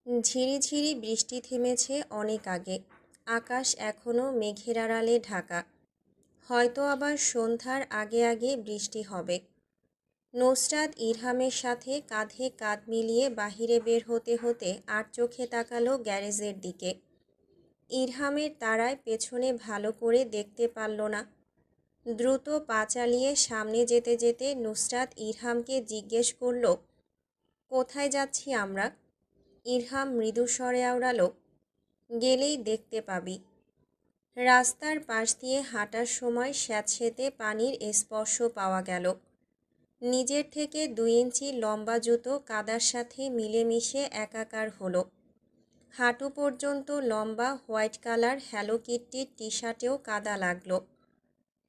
ঝিরিঝিরি বৃষ্টি থেমেছে অনেক আগে। আকাশ এখনো মেঘের আড়ালে ঢাকা। হয়তো আবার সন্ধ্যার আগে আগে বৃষ্টি হবে। নুসরাত ইরহামের সাথে কাঁধে কাঁধ মিলিয়ে বাহিরে বের হতে হতে আর চোখে তাকালো গ্যারেজের দিকে। ইরহামের তাড়ায় পেছনে ভালো করে দেখতে পারল না। দ্রুত পা চালিয়ে সামনে যেতে যেতে নুসরাত ইরহামকে জিজ্ঞেস করল, কোথায় যাচ্ছি আমরা? ইরহাম মৃদু স্বরে আওড়ালো, গেলেই দেখতে পাবি। রাস্তার পাশ দিয়ে হাঁটার সময় স্যাঁতসেঁতে পানির স্পর্শ পাওয়া গেল। নিজের থেকে 2 ইঞ্চি লম্বা জুতো কাদার সাথে মিলেমিশে একাকার হলো। হাঁটু পর্যন্ত লম্বা হোয়াইট কালার হ্যালো কিট্টির টি শার্টেও কাদা লাগলো।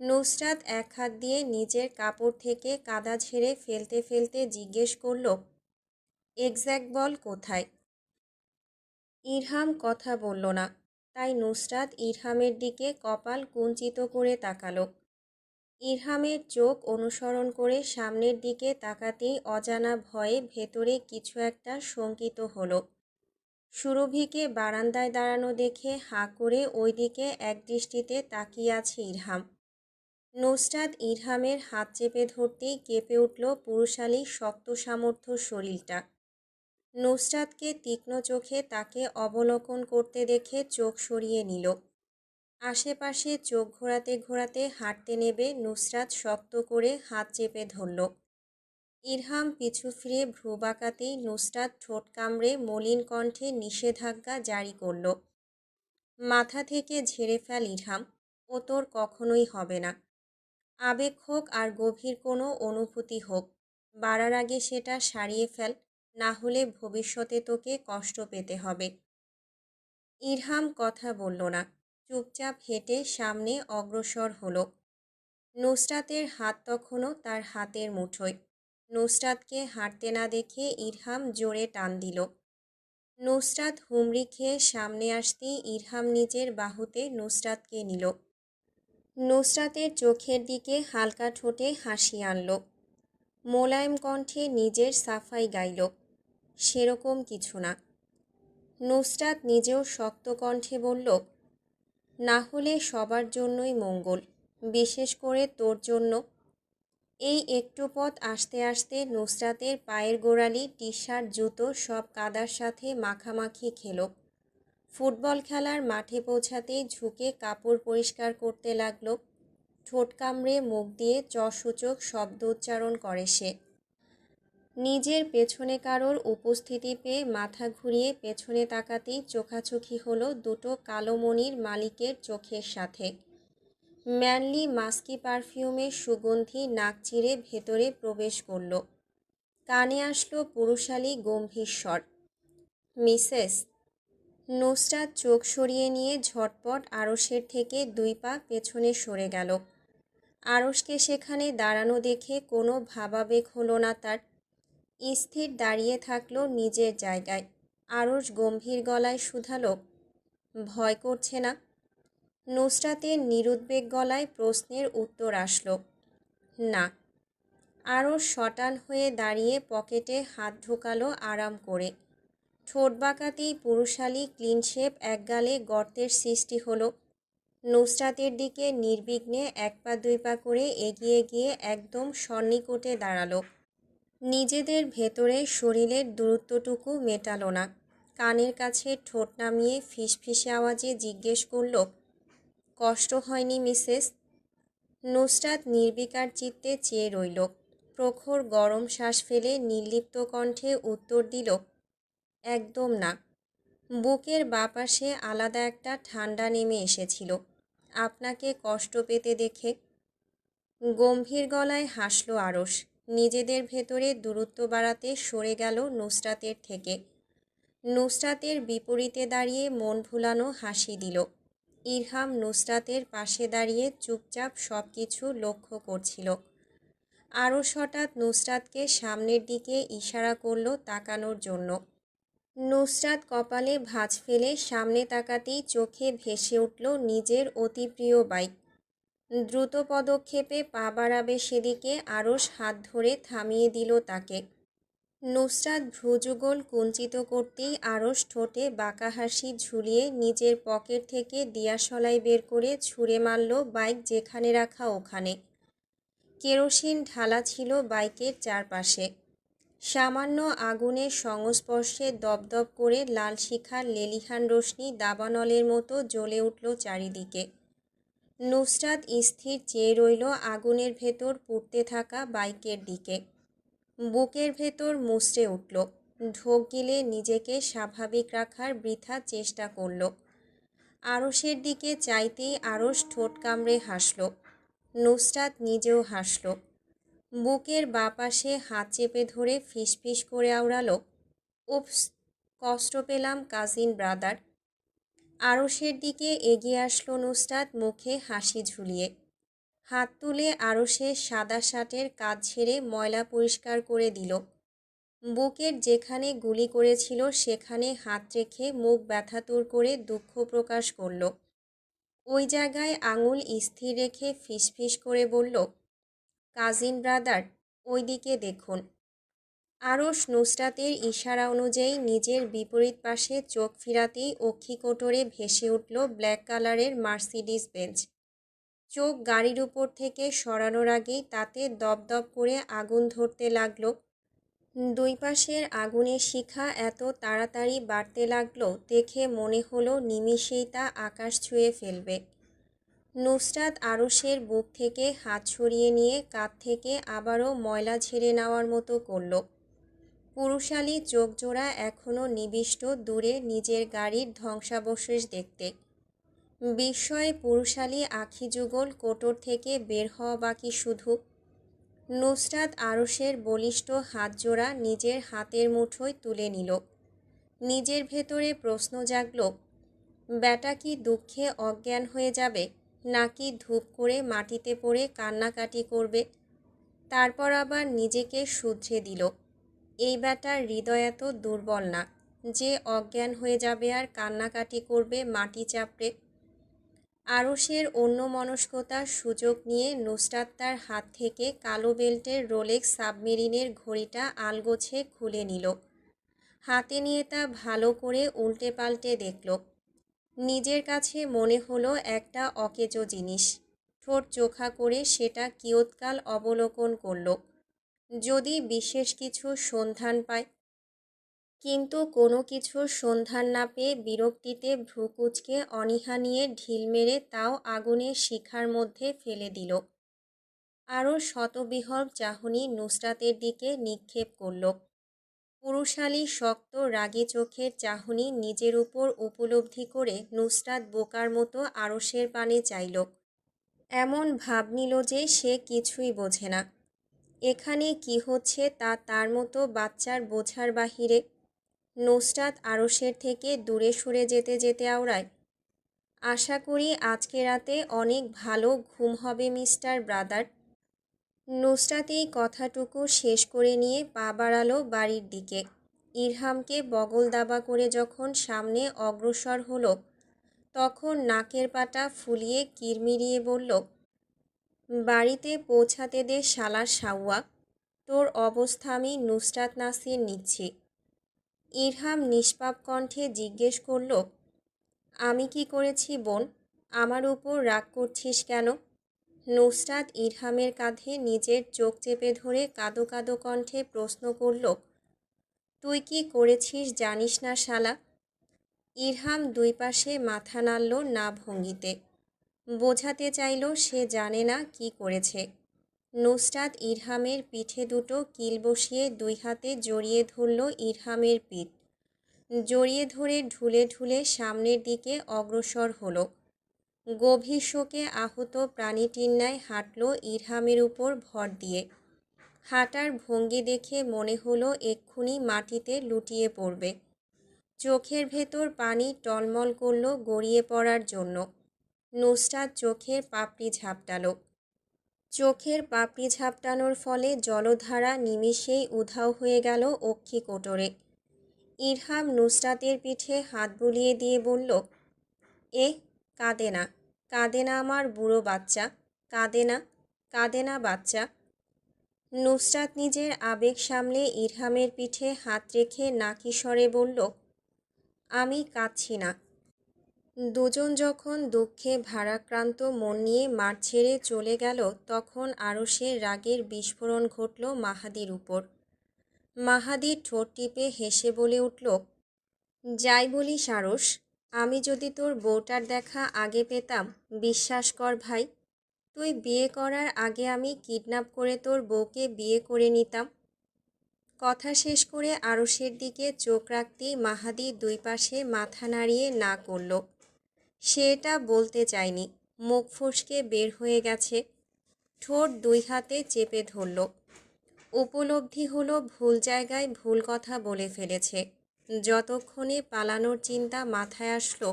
নুসরাত এক হাত দিয়ে নিজের কাপড় থেকে কাদা ঝেড়ে ফেলতে ফেলতে জিজ্ঞেস করল, এক্স্যাক্ট বল কোথায়? ইরহাম কথা বলল না, তাই নুসরাত ইরহামের দিকে কপাল কুঞ্চিত করে তাকালো। ইরহামের চোখ অনুসরণ করে সামনের দিকে তাকাতেই অজানা ভয়ে ভেতরে কিছু একটা শঙ্কিত হলো। সুরভিকে বারান্দায় দাঁড়ানো দেখে হাঁ করে ওই দিকে একদৃষ্টিতে তাকিয়ে আছে ইরহাম। নুসরাত ইরহামের হাত চেপে ধরতেই কেঁপে উঠল পুরুষালী শক্ত সামর্থ্য শরীরটা। নুসরাতকে তীক্ষ্ণ চোখে তাকে অবলোকন করতে দেখে চোখ সরিয়ে নিল। আশেপাশে চোখ ঘোরাতে ঘোরাতে হাঁটতে নেবে নুসরাত শক্ত করে হাত চেপে ধরল। ইরহাম পিছু ফিরে ভ্রু বাঁকাতেই নুসরাত ঠোঁট কামড়ে মলিন কণ্ঠে নিষেধাজ্ঞা জারি করল, মাথা থেকে ঝেড়ে ফেল ইরহাম, ও তোর কখনোই হবে না। আবেগ হোক আর গভীর কোনো অনুভূতি হোক, বাড়ার আগে সেটা সারিয়ে ফেল, না হলে ভবিষ্যতে তোকে কষ্ট পেতে হবে। ইরহাম কথা বলল না, চুপচাপ হেঁটে সামনে অগ্রসর হলো। নুসরাতের হাত তখনও তার হাতের মুঠোয়। নুসরাতকে হাঁটতে না দেখে ইরহাম জোরে টান দিল। নুসরাত হুমড়ি খেয়ে সামনে আসতেই ইরহাম নিজের বাহুতে নুসরাতকে নিল। নুসরাতের চোখের দিকে হালকা ঠোঁটে হাসি আনল। মোলায়েম কণ্ঠে নিজের সাফাই গাইল, সেরকম কিছু না। নুসরাত নিজেও শক্ত কণ্ঠে বলল, না হলে সবার জন্যই মঙ্গল, বিশেষ করে তোর জন্য। এই একটু পথ আসতে আসতে নুসরাতের পায়ের গোড়ালি, টি শার্ট, জুতো সব কাদার সাথে মাখামাখি খেল। ফুটবল খেলার মাঠে পৌঁছাতেই ঝুঁকে কাপড় পরিষ্কার করতে লাগলো। ঠোঁট কামড়ে মুখ দিয়ে চসূচক শব্দ উচ্চারণ করে সে। নিজের পেছনে কারোর উপস্থিতি পেয়ে মাথা ঘুরিয়ে পেছনে তাকাতেই চোখাচোখি হলো দুটো কালো মণির মালিকের চোখের সাথে। ম্যানলি মাস্কি পারফিউমের সুগন্ধি নাক চিরে ভেতরে প্রবেশ করল। কানে আসলো পুরুষালী গম্ভীর স্বর, মিসেস। নুসরাত চোখ সরিয়ে নিয়ে ঝটপট আরশের থেকে 2 পা পেছনে সরে গেল। আরশকে সেখানে দাঁড়ানো দেখে কোনো ভাবাবেগ হলো না তার। স্থির দাঁড়িয়ে থাকলো নিজের জায়গায়। আরশ গম্ভীর গলায় শুধালো, ভয় করছে না? নুসরাতের নিরুদ্বেগ গলায় প্রশ্নের উত্তর আসলো, না। আরশ শটান হয়ে দাঁড়িয়ে পকেটে হাত ঢোকালো আরাম করে। ঠোঁট বাঁকাতেই পুরুষালী ক্লিন শেপ এক গালে গর্তের সৃষ্টি হলো। নুসরাতের দিকে নির্বিঘ্নে 1 পা 2 পা করে এগিয়ে গিয়ে একদম সন্নিকটে দাঁড়ালো। নিজেদের ভেতরে শরীরের দূরত্বটুকু মেটালো না। কানের কাছে ঠোঁট নামিয়ে ফিসফিসে আওয়াজে জিজ্ঞেস করল, কষ্ট হয়নি মিসেস? নুসরাত নির্বিকার চিত্তে চেয়ে রইল। প্রখর গরম শ্বাস ফেলে নির্লিপ্ত কণ্ঠে উত্তর দিল, একদম না। বুকের বাপাশে আলাদা একটা ঠান্ডা নেমে এসেছিল আপনাকে কষ্ট পেতে দেখে। গম্ভীর গলায় হাসল আরশ। নিজেদের ভেতরে দূরত্ব বাড়াতে সরে গেল নুসরাতের থেকে। নুসরাতের বিপরীতে দাঁড়িয়ে মন ভুলানো হাসি দিল। ইরহাম নুসরাতের পাশে দাঁড়িয়ে চুপচাপ সব কিছু লক্ষ্য করছিল। আরশ হঠাৎ নুসরাতকে সামনের দিকে ইশারা করল তাকানোর জন্য। নুসরাত কপালে ভাঁজ ফেলে সামনে তাকাতেই চোখে ভেসে উঠল নিজের অতি প্রিয় বাইক। দ্রুত পদক্ষেপে পা বাড়াবে সেদিকে আরশ হাত ধরে থামিয়ে দিল তাকে। নুসরাত ভ্রুযুগল কুঞ্চিত করতেই আরশ ঠোঁটে বাঁকা হাসি ঝুলিয়ে নিজের পকেট থেকে দিয়াশলাই বের করে ছুঁড়ে মারল বাইক যেখানে রাখা ওখানে। কেরোসিন ঢালা ছিল বাইকের চারপাশে। সামান্য আগুনের সংস্পর্শে দপদপ করে লাল শিখার লেলিহান রশ্মি দাবানলের মতো জ্বলে উঠল চারিদিকে। নুসরাত স্থির চেয়ে রইল আগুনের ভেতর পুড়তে থাকা বাইকের দিকে। বুকের ভেতর মুচড়ে উঠল। ঢোক গিলে নিজেকে স্বাভাবিক রাখার বৃথা চেষ্টা করল। আরশের দিকে চাইতেই আরশ ঠোঁট কামড়ে হাসল। নুসরাত নিজেও হাসল। বুকের বাপাশে হাত চেপে ধরে ফিসফিস করে আওড়াল, উপস, কষ্ট পেলাম কাজিন ব্রাদার। আরশের দিকে এগিয়ে আসলো নুসরাত মুখে হাসি ঝুলিয়ে। হাত তুলে আরশের সাদা শার্টের কাজ ঝেড়ে ময়লা পরিষ্কার করে দিল। বুকের যেখানে গুলি করেছিল সেখানে হাত রেখে মুখ ব্যথাতুর করে দুঃখ প্রকাশ করল। ওই জায়গায় আঙুল স্থির রেখে ফিসফিস করে বলল, কাজিন ব্রাদার, ওই দিকে দেখুন। আরশ নুসরাতের ইশারা অনুযায়ী নিজের বিপরীত পাশে চোখ ফিরাতেই অক্ষিকোটরে ভেসে উঠল ব্ল্যাক কালারের মার্সিডিজ বেঞ্চ। চোখ গাড়ির উপর থেকে সরানোর আগেই তাতে দপদপ করে আগুন ধরতে লাগল। দুই পাশের আগুনের শিখা এত তাড়াতাড়ি বাড়তে লাগলো দেখে মনে হলো নিমিষেই তা আকাশ ছুঁয়ে ফেলবে। নুসরাত আরশের বুক থেকে হাত সরিয়ে নিয়ে কাঁধ থেকে আবারও ময়লা ঝেড়ে নেওয়ার মতো করল। পুরুষালী চোখজোড়া এখনও নিবিষ্ট দূরে নিজের গাড়ির ধ্বংসাবশেষ দেখতে। বিস্ময়ে পুরুষালী আখি যুগল কোটর থেকে বের হওয়া বাকি শুধু। নুসরাত আরশের বলিষ্ঠ হাতজোড়া নিজের হাতের মুঠোয় তুলে নিল। নিজের ভেতরে প্রশ্ন জাগল, ব্যাটা কি দুঃখে অজ্ঞান হয়ে যাবে, নাকি ধূপ করে মাটিতে পড়ে কান্নাকাটি করবে? তারপর আবার নিজেকে শুধরে দিল, এই ব্যাটার হৃদয় এত দুর্বল না যে অজ্ঞান হয়ে যাবে আর কান্নাকাটি করবে মাটি চাপড়ে। আরশের অন্যমনস্কতার সুযোগ নিয়ে নুসরাত তার হাত থেকে কালো বেল্টের রোলেক্স সাবমেরিনের ঘড়িটা আলগোছে খুলে নিল। হাতে নিয়ে তা ভালো করে উল্টে পাল্টে দেখল। নিজের কাছে মনে হলো একটা অকেজো জিনিস। ঠোঁট চোখা করে সেটা কিয়ৎকাল অবলোকন করল, যদি বিশেষ কিছু সন্ধান পায়। কিন্তু কোনো কিছুর সন্ধান না পেয়ে বিরক্তিতে ভ্রুকুচকে অনীহা নিয়ে ঢিল মেরে তাও আগুনের শিখার মধ্যে ফেলে দিল। আরও শতবিহ্বল চাহনি নুসরাতের দিকে নিক্ষেপ করল। পুরুষালী শক্ত রাগী চোখের চাহনি নিজের উপর উপলব্ধি করে নুসরাত বোকার মতো আরশের পানে চাইল। এমন ভাব নিল যে সে কিছুই বোঝে না। এখানে কি হচ্ছে তা তার মতো বাচ্চার বোঝার বাহিরে। নুসরাত আরশের থেকে দূরে সরে যেতে যেতে আওড়ায়, আশা করি আজকে রাতে অনেক ভালো ঘুম হবে মিস্টার ব্রাদার। নুসরাত এই কথাটুকু শেষ করে নিয়ে পা বাড়ালো বাড়ির দিকে। ইরহামকে বগল দাবা করে যখন সামনে অগ্রসর হলো তখন নাকের পাটা ফুলিয়ে কিরমিরিয়ে বলল, বাড়িতে পৌঁছাতে দে শালার সাউয়া, তোর অবস্থা আমি নুসরাত নাসির নিচ্ছি। ইরহাম নিষ্পাপ কণ্ঠে জিজ্ঞেস করল, আমি কি করেছি বোন, আমার উপর রাগ করছিস কেন? নুসরাত ইরহামের কাঁধে নিজের চোখ চেপে ধরে কাঁদো কাঁদো কণ্ঠে প্রশ্ন করল, তুই কি করেছিস জানিস না শালা? ইরহাম দুই পাশে মাথা নাড়ল না ভঙ্গিতে। বোঝাতে চাইল সে জানে না কি করেছে। নুসরাত ইরহামের পিঠে দুটো কিল বসিয়ে দুই হাতে জড়িয়ে ধরল ইরহামের পিঠ। জড়িয়ে ধরে ঢুলে ঢুলে সামনের দিকে অগ্রসর হলো। গভীর শোকে আহত প্রাণীটির ন্যায় হাঁটল ইরহামের উপর ভর দিয়ে। হাঁটার ভঙ্গি দেখে মনে হলো এক্ষুনি মাটিতে লুটিয়ে পড়বে। চোখের ভেতর পানি টলমল করল গড়িয়ে পড়ার জন্য। নুসরাত চোখের পাপড়ি ঝাপটাল। চোখের পাপড়ি ঝাপটানোর ফলে জলধারা নিমিষেই উধাও হয়ে গেল অক্ষিকোটরে। ইরহাম নুসরাতের পিঠে হাত বুলিয়ে দিয়ে বলল, কাঁদে না, কাঁদে না আমার বুড়ো বাচ্চা, কাঁদে না, কাঁদে না বাচ্চা। নুসরাত নিজের আবেগ সামলে ইরহামের পিঠে হাত রেখে নাকি স্বরে বলল, আমি কাঁদছি না। দুজন যখন দুঃখে ভারাক্রান্ত মন নিয়ে মাঠ ছেড়ে চলে গেল, তখন আরশের রাগের বিস্ফোরণ ঘটল মাহাদির উপর। মাহাদি ঠোঁট টিপে হেসে বলে উঠল, যাই বলিস আরশ, আমি যদি তোর বউটার দেখা আগে পেতাম, বিশ্বাস কর ভাই, তুই বিয়ে করার আগে আমি কিডন্যাপ করে তোর বউকে বিয়ে করে নিতাম। কথা শেষ করে আরশের দিকে চোখ রাখতেই মাহাদি দুই পাশে মাথা নাড়িয়ে না করল। সে এটা বলতে চায়নি, মুখ ফসকে বের হয়ে গেছে। ঠোঁট দুই হাতে চেপে ধরল। উপলব্ধি হলো ভুল জায়গায় ভুল কথা বলে ফেলেছে। যতক্ষণে পালানোর চিন্তা মাথায় আসলো,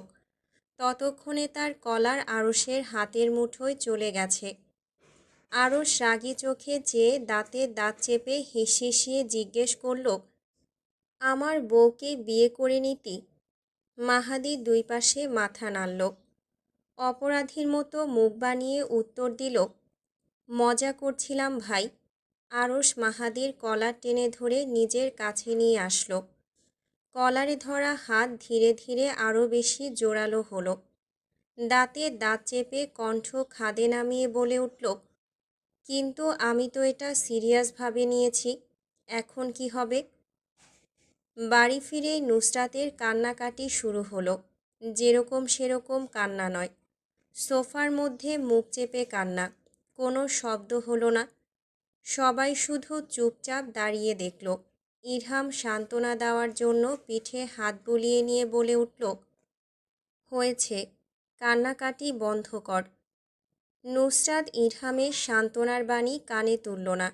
ততক্ষণে তার কলার আরশের হাতের মুঠোয় চলে গেছে। আরশ রাগী চোখে চেয়ে দাঁতে দাঁত চেপে হিসিয়ে জিজ্ঞেস করল, আমার বউকে বিয়ে করে নিতি? মাহাদি দুই পাশে মাথা নাড়ল। অপরাধীর মতো মুখ বানিয়ে উত্তর দিল, মজা করছিলাম ভাই। আরশ মাহাদির কলার টেনে ধরে নিজের কাছে নিয়ে আসলো। কলারে ধরা হাত ধীরে ধীরে আরও বেশি জোরালো হলো। দাঁতে দাঁত চেপে কণ্ঠ খাদে নামিয়ে বলে উঠল, কিন্তু আমি তো এটা সিরিয়াসভাবে নিয়েছি, এখন কি হবে? বাড়ি ফিরেই নুসরাতের কান্নাকাটি শুরু হলো। যেরকম সেরকম কান্না নয়, সোফার মধ্যে মুখ চেপে কান্না। কোনো শব্দ হলো না। সবাই শুধু চুপচাপ দাঁড়িয়ে দেখল। ইরহাম সান্ত্বনা দেওয়ার জন্য পিঠে হাত বুলিয়ে নিয়ে বলে উঠল, হয়েছে, কান্নাকাটি বন্ধ কর। নুসরাত ইরহামের সান্ত্বনার বাণী কানে তুলল না।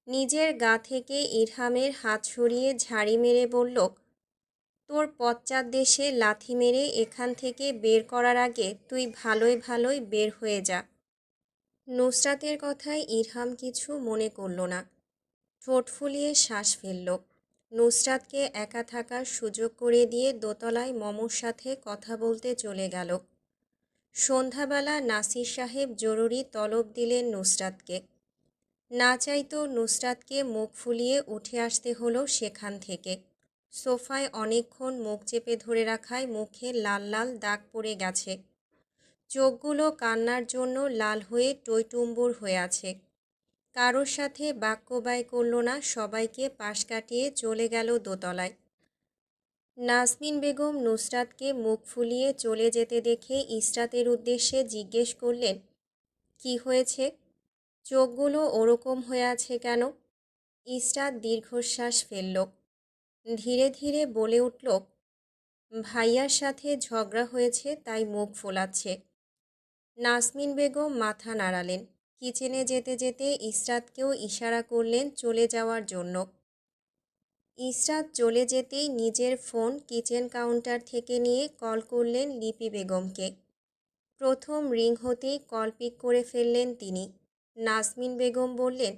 নিজের গা থেকে ইরহামের হাত সরিয়ে ঝাড়ি মেরে বলল, তোর পশ্চাৎ দেশে লাথি মেরে এখান থেকে বের করার আগে তুই ভালোই ভালোই বের হয়ে যা। নুসরাতের কথায় ইরহাম কিছু মনে করল না। ঠোঁট ফুলিয়ে শ্বাস ফেলল। নুসরাতকে একা থাকার সুযোগ করে দিয়ে দোতলায় মমর সাথে কথা বলতে চলে গেল। সন্ধ্যাবেলা নাসির সাহেব জরুরি তলব দিলেন নুসরাতকে। না চাইতেও নুসরাতকে মুখ ফুলিয়ে উঠে আসতে হলো সেখান থেকে। সোফায় অনেকক্ষণ মুখ চেপে ধরে রাখায় মুখে লাল লাল দাগ পড়ে গেছে। চোখগুলো কান্নার জন্য লাল হয়ে টইটুম্বুর হয়ে আছে। কারোর সাথে বাক্য ব্যয় করল না, সবাইকে পাশ কাটিয়ে চলে গেল দোতলায়। নাজমিন বেগম নুসরাতকে মুখ ফুলিয়ে চলে যেতে দেখে ইসরাতের উদ্দেশ্যে জিজ্ঞেস করলেন, কি হয়েছে? চোখগুলো ওরকম হয়ে আছে কেন? ইসরাত দীর্ঘশ্বাস ফেলল। ধীরে ধীরে বলে উঠল, ভাইয়ার সাথে ঝগড়া হয়েছে তাই মুখ ফোলাচ্ছে। নাজমিন বেগম মাথা নাড়ালেন। কিচেনে যেতে যেতে ইসরাতকেও ইশারা করলেন চলে যাওয়ার জন্য। ইসরাত চলে যেতেই নিজের ফোন কিচেন কাউন্টার থেকে নিয়ে কল করলেন লিপি বেগমকে। প্রথম রিং হতেই কল পিক করে ফেললেন তিনি। নাজমিন বেগম বললেন,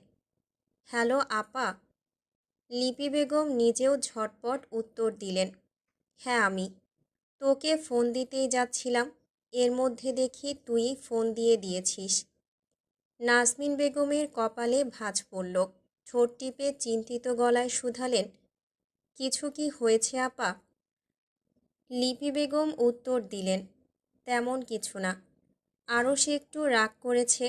হ্যালো আপা। লিপি বেগম নিজেও ঝটপট উত্তর দিলেন, হ্যাঁ আমি। তোকে ফোন দিতেই যাচ্ছিলাম, এর মধ্যে দেখি তুই ফোন দিয়েছিস। নাজমিন বেগমের কপালে ভাঁজ পড়ল। ঠোঁট টিপে চিন্তিত গলায় শুধালেন, কিছু কি হয়েছে আপা? লিপি বেগম উত্তর দিলেন, তেমন কিছু না। আরও সে একটু রাগ করেছে।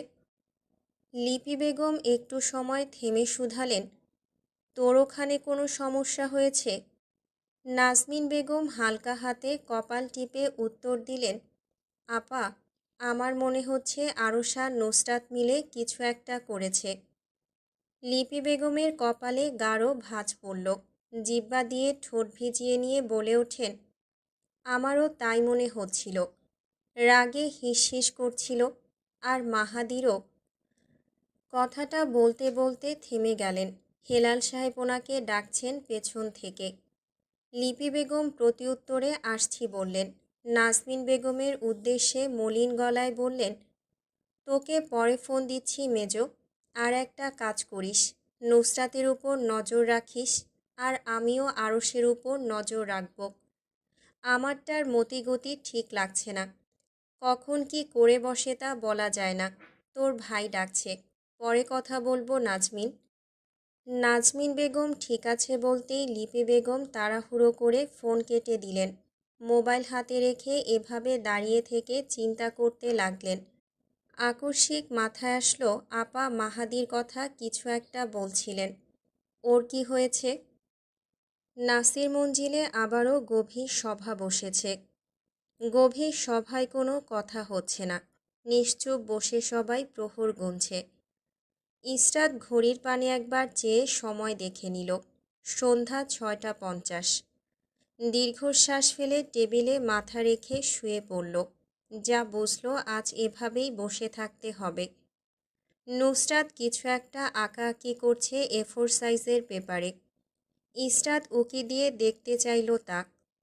লিপি বেগম একটু সময় থেমে শুধালেন, তোর ওখানে কোনো সমস্যা হয়েছে? নাজমিন বেগম হালকা হাতে কপাল টিপে উত্তর দিলেন, আপা, আমার মনে হচ্ছে আরশ আর নুসরাত মিলে কিছু একটা করেছে। লিপি বেগমের কপালে গাঢ় ভাঁজ পড়ল। জিহ্বা দিয়ে ঠোঁট ভিজিয়ে নিয়ে বলে ওঠেন, আমারও তাই মনে হচ্ছিল। রাগে হিসহিস করছিল। আর মাহাদিরও। কথাটা বলতে বলতে থেমে গেলেন। হেলাল সাহেব ওনাকে ডাকছেন পেছন থেকে। লিপি বেগম প্রতিউত্তরে আসছি বললেন। নাজমিন বেগমের উদ্দেশ্যে মলিন গলায় বললেন, তোকে পরে ফোন দিচ্ছি মেজো। আর একটা কাজ করিস, নুসরাতের উপর নজর রাখিস, আর আমিও আরশের উপর নজর রাখব। আমারটার মতিগতি ঠিক লাগছে না, কখন কি করে বসে তা বলা যায় না। তোর ভাই ডাকছে, পরে কথা বলবো নাজমিন। নাজমিন বেগম ঠিক আছে বলতেই লিপি বেগম তাড়াহুড়ো করে ফোন কেটে দিলেন। মোবাইল হাতে রেখে এভাবে দাঁড়িয়ে থেকে চিন্তা করতে লাগলেন। আকস্মিক মাথায় আসলো আপা মাহাদির কথা কিছু একটা বলছিলেন। ওর কি হয়েছে? নাসির মঞ্জিলে আবারও গভীর সভা বসেছে। গভীর সভায় কোনো কথা হচ্ছে না। নিশ্চুপ বসে সবাই প্রহর গুনছে। ইসরাত ঘড়ির পানে একবার চেয়ে সময় দেখে নিল। সন্ধ্যা ৬টা ৫০। দীর্ঘশ্বাস ফেলে টেবিলে মাথা রেখে শুয়ে পড়ল। যা বুঝল আজ এভাবেই বসে থাকতে হবে। নুসরাত কিছু একটা আঁকাআঁকি করছে A4 সাইজের পেপারে। ইসরাত উকি দিয়ে দেখতে চাইল তা।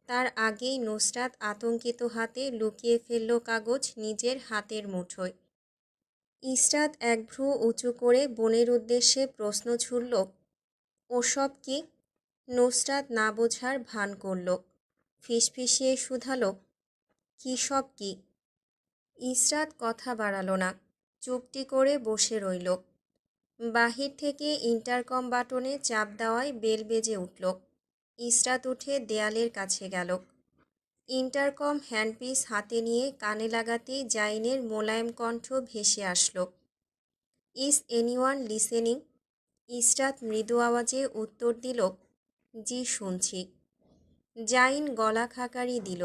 তার আগেই নুসরাত আতঙ্কিত হাতে লুকিয়ে ফেলল কাগজ নিজের হাতের মুঠোয়। ইসরাত এক ভ্রু উঁচু করে বোনের উদ্দেশ্যে প্রশ্ন ছুড়ল, ওসব কি? নুসরাত না বোঝার ভান করল। ফিসফিসিয়ে শুধালো, কী সব কি? ইসরাত কথা বাড়াল না। চুপটি করে বসে রইল। বাহির থেকে ইন্টারকম বাটনে চাপ দেওয়ায় বেল বেজে উঠল। ইসরাত উঠে দেয়ালের কাছে গেল। ইন্টারকম হ্যান্ডপিস হাতে নিয়ে কানে লাগাতেই জাইনের মোলায়েম কণ্ঠ ভেসে আসলো, ইজ এনিওয়ান লিসেনিং? ইসরাত মৃদু আওয়াজে উত্তর দিল, জি শুনছি। জাইন গলা খাকারি দিল।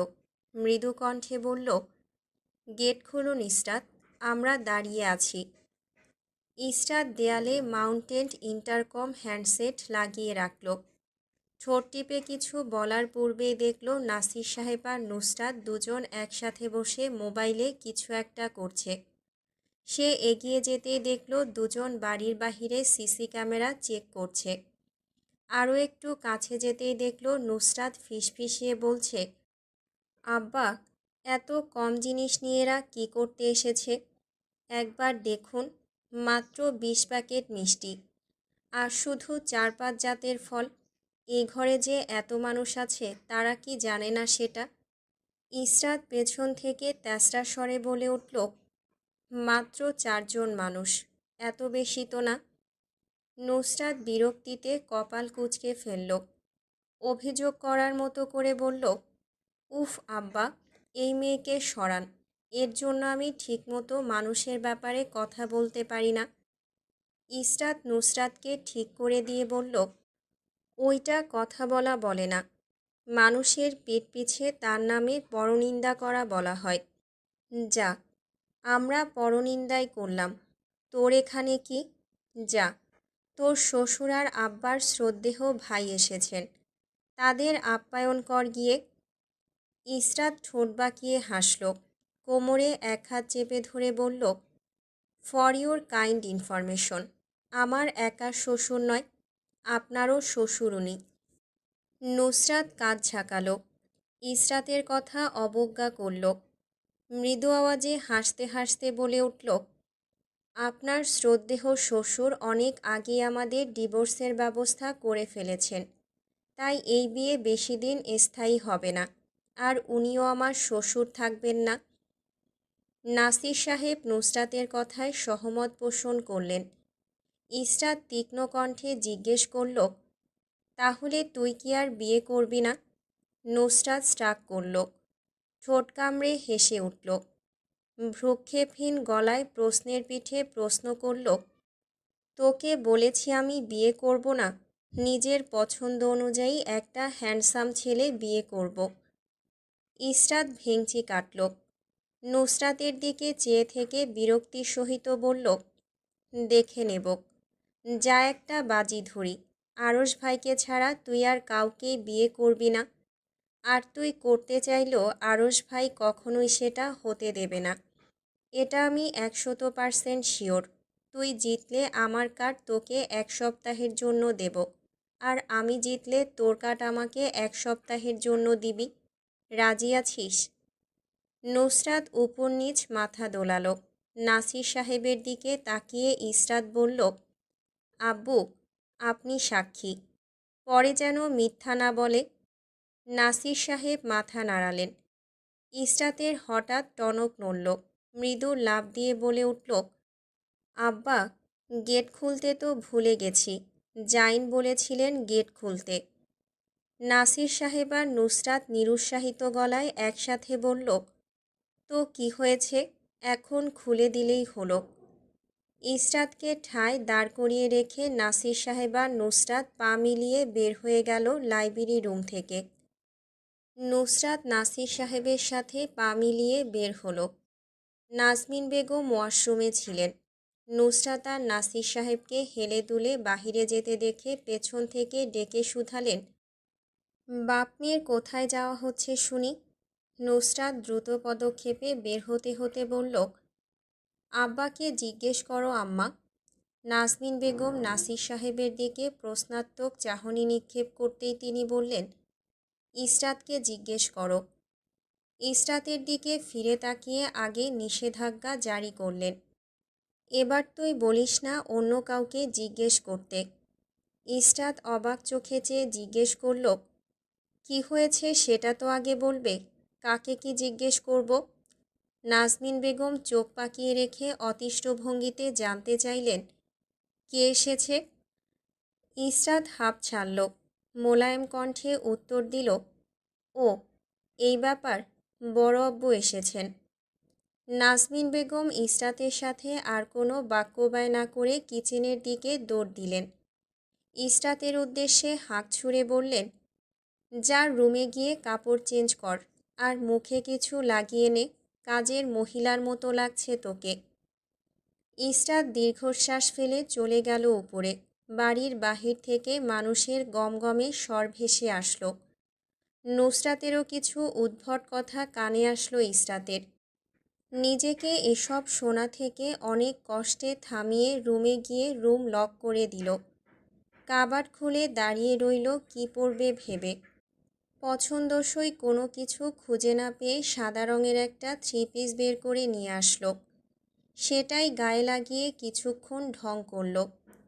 মৃদু কণ্ঠে বলল, গেট খুলুন ইসরাত, আমরা দাঁড়িয়ে আছি। ইসরাত দেয়ালে মাউন্টেড ইন্টারকম হ্যান্ডসেট লাগিয়ে রাখল। ঠোঁট টিপে কিছু বলার পূর্বেই দেখল নাসির সাহেব আর নুসরাত দুজন একসাথে বসে মোবাইলে কিছু একটা করছে। সে এগিয়ে যেতেই দেখল দুজন বাড়ির বাহিরে সিসি ক্যামেরা চেক করছে। আরও একটু কাছে যেতেই দেখল নুসরাত ফিসফিসিয়ে বলছে, আব্বা, এত কম জিনিস নিয়ে এরা কী করতে এসেছে? একবার দেখুন, মাত্র ২০ প্যাকেট মিষ্টি, আর শুধু ৪-৫ জাতের ফল। এই ঘরে যে এত মানুষ আছে তারা কি জানে না সেটা? ইসরাত পেছন থেকে তেসরা স্বরে বলে উঠল, মাত্র ৪ জন মানুষ, এত বেশি তো না। নুসরাত বিরক্তিতে কপাল কুঁচকে ফেলল। অভিযোগ করার মতো করে বলল, উফ আব্বা, এই মেয়েকে সরান। এর জন্য আমি ঠিকমতো মানুষের ব্যাপারে কথা বলতে পারি না। ইসরাত নুসরাতকে ঠিক করে দিয়ে বলল, ওইটা কথা বলা বলে না, মানুষের পিঠ পিছে তার নামে পরনিন্দা করা বলা হয়। যা, আমরা পরনিন্দাই করলাম, তোর এখানে কি? যা, তোর শ্বশুর আর আব্বার শ্রদ্ধেয় ভাই এসেছেন, তাদের আপ্যায়ন কর গিয়ে। ইসরাত ঠোঁট বাঁকিয়ে হাসল। কোমরে এক হাত চেপে ধরে বলল, ফর ইউর কাইন্ড ইনফরমেশন, আমার একা শ্বশুর নয়, আপনারও শ্বশুর উনি। নুসরাত কাঁধ ঝাঁকাল। ইসরাতের কথা অবজ্ঞা করল। মৃদু আওয়াজে হাসতে হাসতে বলে উঠল, আপনার শ্রদ্ধেয় শ্বশুর অনেক আগেই আমাদের ডিভোর্সের ব্যবস্থা করে ফেলেছেন, তাই এই বিয়ে বেশি দিন স্থায়ী হবে না, আর উনিও আমার শ্বশুর থাকবেন না। নাসির সাহেব নুসরাতের কথায় সহমত পোষণ করলেন। ইসরাত তীক্ষ্ণ কণ্ঠে জিজ্ঞেস করল, তাহলে তুই কি আর বিয়ে করবি না? নুসরাত স্ট্রাক করল। ঠোঁট কামড়ে হেসে উঠল। ভ্রুক্ষেপহীন গলায় প্রশ্নের পিঠে প্রশ্ন করল, তোকে বলেছি আমি বিয়ে করব না, নিজের পছন্দ অনুযায়ী একটা হ্যান্ডসাম ছেলে বিয়ে করব। ইসরাত ভেংচি কাটল। নুসরাতের দিকে চেয়ে থেকে বিরক্তির সহিত বলল, দেখে নেব, যা একটা বাজি ধরি, আরশ ভাইকে ছাড়া তুই আর কাউকে বিয়ে করবি না। আর তুই করতে চাইলেও আরশ ভাই কখনোই সেটা হতে দেবে না। এটা আমি ১০০% শিওর। তুই জিতলে আমার কার্ড তোকে ১ সপ্তাহের জন্য দেব, আর আমি জিতলে তোর কার্ড আমাকে ১ সপ্তাহের জন্য দিবি। রাজি আছিস? নুসরাত উপর নিচ মাথা দোলালো। নাসির সাহেবের দিকে তাকিয়ে ইসরাত বলল, আব্বু, আপনি সাক্ষী, পরে যেন মিথ্যা না বলে। নাসির সাহেব মাথা নাড়ালেন। ইসরাতের হঠাৎ টনক নড়ল। মৃদু লাফ দিয়ে বলে উঠল, আব্বা, গেট খুলতে তো ভুলে গেছি, জাইন বলেছিলেন গেট খুলতে। নাসির সাহেব আর নুসরাত নিরুৎসাহিত গলায় একসাথে বলল, তো কি হয়েছে, এখন খুলে দিলেই হলো। ইসরাতকে ঠায় দাঁড় করিয়ে রেখে নাসির সাহেব আর নুসরাত পা মিলিয়ে বের হয়ে গেল লাইব্রেরি রুম থেকে। নুসরাত নাসির সাহেবের সাথে পা মিলিয়ে বের হলো। নাজমিন বেগম ওয়াশরুমে ছিলেন। নুসরাত আর নাসির সাহেবকে হেলে দুলে বাহিরে যেতে দেখে পেছন থেকে ডেকে শুধালেন, বাপ মেয়ের কোথায় যাওয়া হচ্ছে শুনি? নুসরাত দ্রুত পদক্ষেপে বের হতে হতে বলল, আব্বাকে জিজ্ঞেস করো আম্মা। নাজমিন বেগম নাসির সাহেবের দিকে প্রশ্নাত্মক চাহনি নিক্ষেপ করতেই তিনি বললেন, ইসরাতকে জিজ্ঞেস করো। ইসরাতের দিকে ফিরে তাকিয়ে আগে নিষেধাজ্ঞা জারি করলেন, এবার তুই বলিস না অন্য কাউকে জিজ্ঞেস করতে। ইসরাত অবাক চোখে চেয়ে জিজ্ঞেস করল, কি হয়েছে সেটা তো আগে বলবে, কাকে কি জিজ্ঞেস করব? নাজমিন বেগম চোখ পাকিয়ে রেখে অতিষ্ঠ ভঙ্গিতে জানতে চাইলেন, কে এসেছে? ইসরাত হাঁপ ছাড়ল। মোলায়েম কণ্ঠে উত্তর দিল, ও এই ব্যাপার, বড় আব্বু এসেছেন। নাজমিন বেগম ইসরাতের সাথে আর কোনো বাক্যব্যয় না করে কিচেনের দিকে দৌড় দিলেন। ইসরাতের উদ্দেশ্যে হাঁক ছুঁড়ে বললেন, যার রুমে গিয়ে কাপড় চেঞ্জ কর আর মুখে কিছু লাগিয়ে নে, কাজের মহিলার মতো লাগছে তোকে। ইসরাত দীর্ঘশ্বাস ফেলে চলে গেল উপরে। বাড়ির বাহির থেকে মানুষের গমগমে স্বর ভেসে আসলো। নুসরাতেরও কিছু উদ্ভট কথা কানে আসলো ইসরাতের। নিজেকে এসব শোনা থেকে অনেক কষ্টে থামিয়ে রুমে গিয়ে রুম লক করে দিল। কাবার্ড খুলে দাঁড়িয়ে রইল কি পরবে ভেবে। পছন্দসই কোনো কিছু খুঁজে না পেয়ে সাদা রঙের একটা 3 পিস বের করে নিয়ে আসলো। সেটাই গায়ে লাগিয়ে কিছুক্ষণ ঢং করল।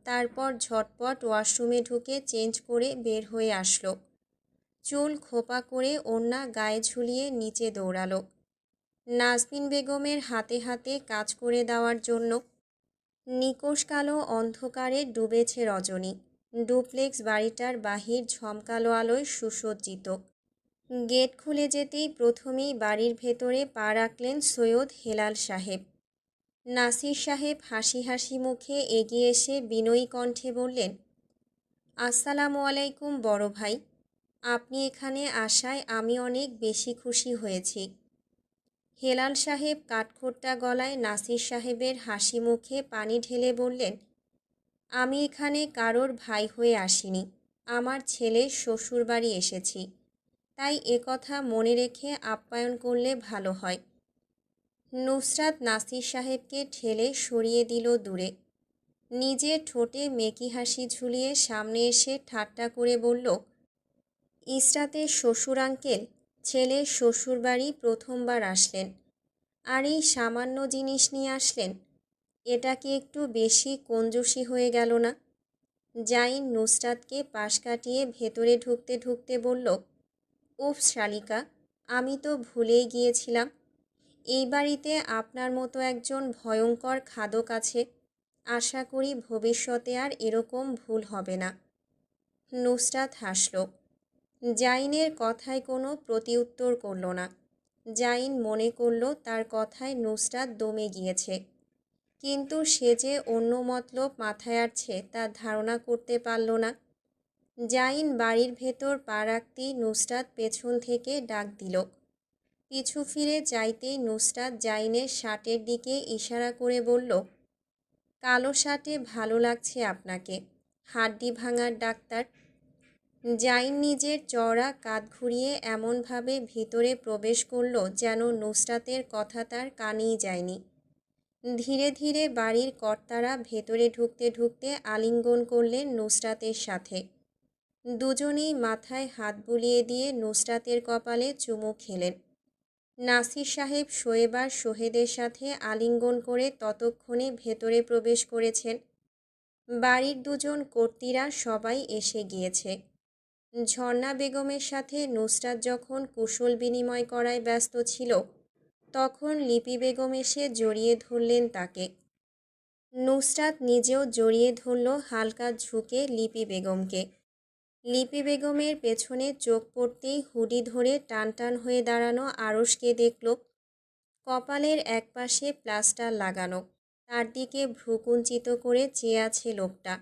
তারপর ঝটপট ওয়াশরুমে ঢুকে চেঞ্জ করে বের হয়ে আসলো। চুল খোপা করে ওড়না গায়ে ঝুলিয়ে নিচে দৌড়ালো নাজমিন বেগমের হাতে হাতে কাজ করে দেওয়ার জন্য। নিকোষ কালো অন্ধকারে ডুবেছে রজনী। ডুপ্লেক্স বাড়িটার বাহির ঝমকালো আলোয় সুসজ্জিত। গেট খুলে যেতেই প্রথমেই বাড়ির ভেতরে পা রাখলেন সৈয়দ হেলাল সাহেব। নাসির সাহেব হাসি হাসি মুখে এগিয়ে এসে বিনয়ী কণ্ঠে বললেন, আসসালামু আলাইকুম বড় ভাই, আপনি এখানে আসায় আমি অনেক বেশি খুশি হয়েছি। হেলাল সাহেব কাঠখোট্টা গলায় নাসির সাহেবের হাসি মুখে পানি ঢেলে বললেন, আমি এখানে কারোর ভাই হয়ে আসিনি, আমার ছেলের শ্বশুরবাড়ি এসেছি, তাই একথা মনে রেখে আপ্যায়ন করলে ভালো হয়। নুসরাত নাসির সাহেবকে ঠেলে সরিয়ে দিল দূরে। নিজের ঠোঁটে মেকি হাসি ঝুলিয়ে সামনে এসে ঠাট্টা করে বলল, ইসরাতের শ্বশুর আঙ্কেল, ছেলের শ্বশুরবাড়ি প্রথমবার আসলেন, আর এই সামান্য জিনিস নিয়ে আসলেন, এটা কি একটু বেশি কঞ্জুসি হয়ে গেল না? জাইন নুসরাতকে পাশ কাটিয়ে ভেতরে ঢুকতে ঢুকতে বলল, উফ শালিকা, আমি তো ভুলেই গিয়েছিলাম, এই বাড়িতে আপনার মতো একজন ভয়ঙ্কর খাদক আছে। আশা করি ভবিষ্যতে আর এরকম ভুল হবে না। নুসরাত হাসল। জাইনের কথায় কোনো প্রতিউত্তর করল না। জাইন মনে করল তার কথায় নুসরাত দমে গিয়েছে, কিন্তু সে যে অন্য মতলব মাথায় আসছে তা ধারণা করতে পারল না। জাইন বাড়ির ভেতর পা রাখতেই নুসরাত পেছন থেকে ডাক দিল। পিছু ফিরে চাইতেই নুসরাত জাইনের শার্টের দিকে ইশারা করে বলল, কালো শার্টে ভালো লাগছে আপনাকে, হাড্ডি ভাঙার ডাক্তার। জাইন নিজের চওড়া কাঁধ ঘুরিয়ে এমনভাবে ভিতরে প্রবেশ করল যেন নুসরাতের কথা তার কানেই যায়নি। ধীরে ধীরে বাড়ির কর্তারা ভেতরে ঢুকতে ঢুকতে আলিঙ্গন করলেন নুসরাতের সাথে। দুজনেই মাথায় হাত বুলিয়ে দিয়ে নুসরাতের কপালে চুমু খেলেন। নাসির সাহেব শোয়েব আর সোহেদের সাথে আলিঙ্গন করে ততক্ষণে ভেতরে প্রবেশ করেছেন। বাড়ির দুজন কর্ত্রীরা সবাই এসে গিয়েছে। ঝর্ণা বেগমের সাথে নুসরাত যখন কুশল বিনিময় করায় ব্যস্ত ছিল, তখন লিপি বেগম এসে জড়িয়ে ধরলেন তাকে। নুসরাত নিজেও জড়িয়ে ধরল হালকা ঝুঁকে লিপি বেগমকে। লিপি বেগমের পেছনে চোখ পড়তেই হুডি ধরে টান টান হয়ে দাঁড়ানো আরশকে দেখল। কপালের একপাশে প্লাস্টার লাগানো, তার দিকে ভ্রুকুঞ্চিত করে চেয়ে আছে লোকটা।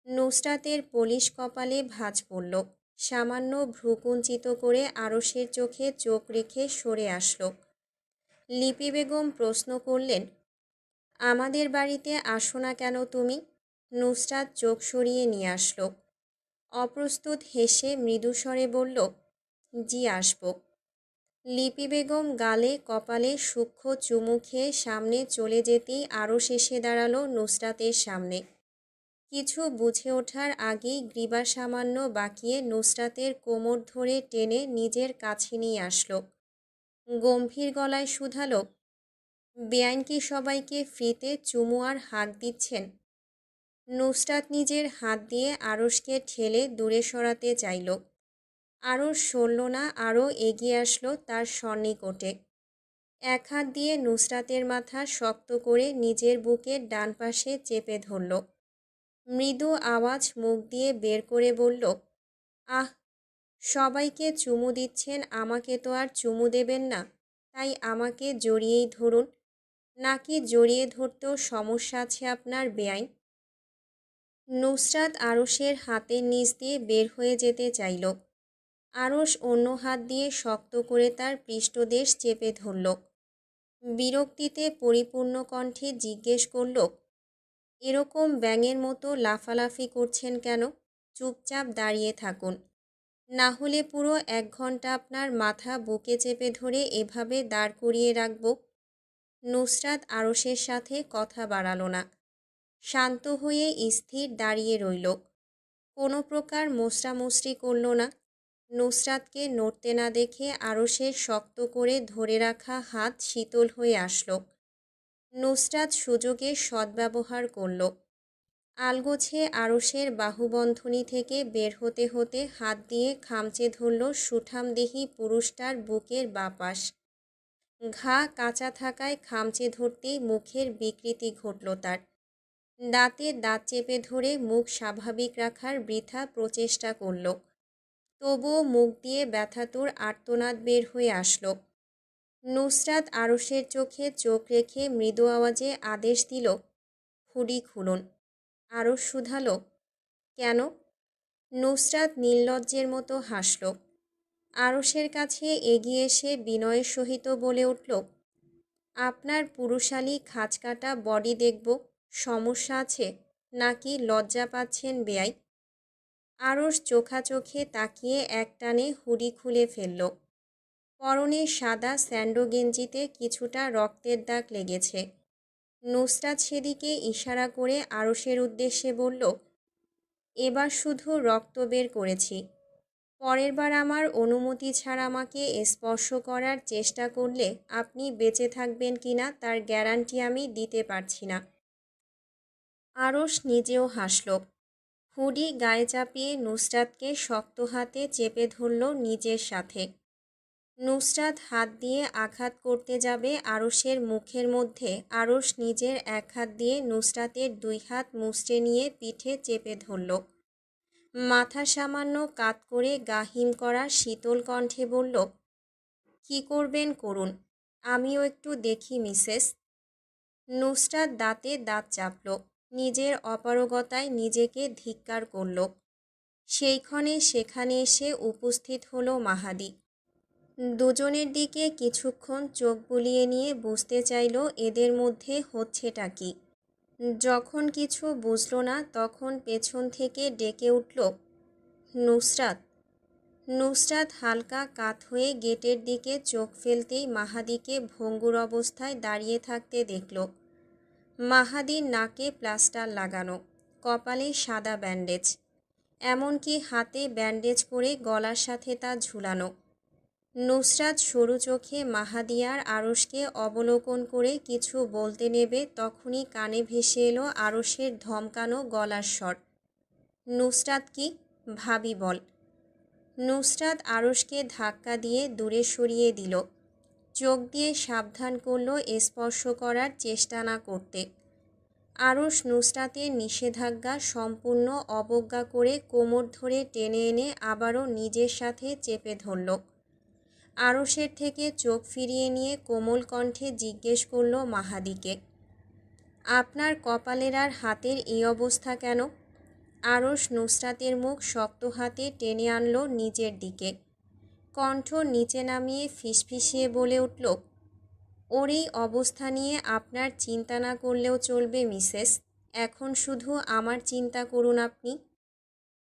নুসরাতের পলিশ কপালে ভাঁজ পড়ল। সামান্য ভ্রুকুঞ্চিত করে আরশের চোখে চোখ রেখে সরে আসলো। লিপি বেগম প্রশ্ন করলেন, আমাদের বাড়িতে আসো না কেন তুমি? নুসরাত চোখ সরিয়ে নিয়ে আসলো। অপ্রস্তুত হেসে মৃদুস্বরে বলল, জি আসব। লিপি বেগম গালে কপালে সূক্ষ্ম চুমু খেয়ে সামনে চলে যেতেই আরশ এসে দাঁড়ালো নুসরাতের সামনে। কিছু বুঝে ওঠার আগেই গ্রীবা সামান্য বাঁকিয়ে নুসরাতের কোমর ধরে টেনে নিজের কাছে নিয়ে আসলো। গম্ভীর গলায় শুধালো, বেআইন কি সবাইকে ফ্রিতে চুমু আর হাত দিচ্ছেন? নুসরাত নিজের হাত দিয়ে আরশকে ঠেলে দূরে সরাতে চাইল। আরশ সরল না, আরও এগিয়ে আসলো তার সন্নিকটে। এক হাত দিয়ে নুসরাতের মাথা শক্ত করে নিজের বুকের ডান পাশে চেপে ধরল। মৃদু আওয়াজ মুখ দিয়ে বের করে বলল, আহ, সবাইকে চুমু দিচ্ছেন, আমাকে তো আর চুমু দেবেন না, তাই আমাকে জড়িয়েই ধরুন। নাকি জড়িয়ে ধরতেও সমস্যা আছে আপনার বেআইন? নুসরাত আরশের হাতের নিচ দিয়ে বের হয়ে যেতে চাইল। আরশ অন্য হাত দিয়ে শক্ত করে তার পৃষ্ঠদেশ চেপে ধরল। বিরক্তিতে পরিপূর্ণ কণ্ঠে জিজ্ঞেস করল, এরকম ব্যাঙের মতো লাফালাফি করছেন কেন? চুপচাপ দাঁড়িয়ে থাকুন, না হলে পুরো 1 ঘন্টা আপনার মাথা বুকে চেপে ধরে এভাবে দাঁড় করিয়ে রাখব। নুসরাত আরশের সাথে কথা বাড়ালো না, শান্ত হয়ে স্থির দাঁড়িয়ে রইল। কোনো প্রকার মোছড়ামুছড়ি করল না। নুসরাতকে নড়তে না দেখে আরশের শক্ত করে ধরে রাখা হাত শীতল হয়ে আসলো। নুসরাত সুযোগের সদ্ব্যবহার করল। আলগোছে আরশের বাহুবন্ধনী থেকে বের হতে হতে হাত দিয়ে খামচে ধরল সুঠামদেহী পুরুষটার বুকের বাপাশ। ঘা কাঁচা থাকায় খামচে ধরতেই মুখের বিকৃতি ঘটল তার। দাঁতে দাঁত চেপে ধরে মুখ স্বাভাবিক রাখার বৃথা প্রচেষ্টা করল। তবুও মুখ দিয়ে ব্যথাতুর আর্তনাদ বের হয়ে আসলো। নুসরাত আরশের চোখে চোখ রেখে মৃদু আওয়াজে আদেশ দিল, হুডি খুলুন। আরশ শুধালো, কেন? নুসরাত নির্লজ্জের মতো হাসল। আরশের কাছে এগিয়ে এসে বিনয়ের সহিত বলে উঠল, আপনার পুরুষালী খাঁজকাটা বডি দেখব, সমস্যা আছে নাকি লজ্জা পাচ্ছেন বেয়াই? আরশ চোখাচোখে তাকিয়ে একটানে হুডি খুলে ফেলল। পরনে সাদা স্যান্ডো গেঞ্জিতে কিছুটা রক্তের দাগ লেগেছে। নুসরাত সেদিকে ইশারা করে আরশের উদ্দেশ্যে বলল, এবার শুধু রক্ত বের করেছি, পরের বার আমার অনুমতি ছাড়া আমাকে স্পর্শ করার চেষ্টা করলে আপনি বেঁচে থাকবেন কিনা তার গ্যারান্টি আমি দিতে পারছি না। আরশ নিজেও হাসল। হুডি গায়ে চাপিয়ে নুসরাতকে শক্ত হাতে চেপে ধরল নিজের সাথে। নুসরাত হাত দিয়ে আঘাত করতে যাবে আরশের মুখের মধ্যে আরশ নিজের এক হাত দিয়ে নুসরাতের 2 হাত মুচড়ে নিয়ে পিঠে চেপে ধরল। মাথা সামান্য কাত করে গাহিম করা শীতল কণ্ঠে বলল, কি করবেন করুন, আমিও একটু দেখি মিসেস। নুসরাত দাঁতে দাঁত চাপল, নিজের অপারগতায় নিজেকে ধিক্কার করল। সেইক্ষণে সেখানে এসে উপস্থিত হলো মাহাদি। দুজনের দিকে কিছুক্ষণ চোখ বুলিয়ে নিয়ে বুঝতে চাইল এদের মধ্যে হচ্ছেটা কি। যখন কিছু বুঝল না তখন পেছন থেকে ডেকে উঠল, নুসরাত। নুসরাত হালকা কাত হয়ে গেটের দিকে চোখ ফেলতেই মাহাদিকে ভঙ্গুর অবস্থায় দাঁড়িয়ে থাকতে দেখল। মাহাদির নাকে প্লাস্টার লাগানো, কপালে সাদা ব্যান্ডেজ, এমনকি হাতে ব্যান্ডেজ করে গলার সাথে তা ঝুলানো। নুসরাত সরু চোখে মাহাদি আর আরশকে অবলোকন করে কিছু বলতে নেবে তখনই কানে ভেসে এলো আরশের ধমকানো গলার স্বর, নুসরাত কি ভাবি বল। নুসরাত আরশকে ধাক্কা দিয়ে দূরে সরিয়ে দিল। চোখ দিয়ে সাবধান করল স্পর্শ করার চেষ্টা না করতে। আরশ নুসরাতের নিষেধাজ্ঞা সম্পূর্ণ অবজ্ঞা করে কোমর ধরে টেনে এনে আবারও নিজের সাথে চেপে ধরল। আরশের থেকে চোখ ফিরিয়ে নিয়ে কোমল কণ্ঠে জিজ্ঞেস করল মাহাদিকে, আপনার কপালের আর হাতের এই অবস্থা কেন? আরশ নুসরাতের মুখ শক্ত হাতে টেনে আনল নিজের দিকে। কণ্ঠ নিচে নামিয়ে ফিসফিসিয়ে বলে উঠল, ওর এই অবস্থা নিয়ে আপনার চিন্তা না করলেও চলবে মিসেস। এখন শুধু আমার চিন্তা করুন আপনি।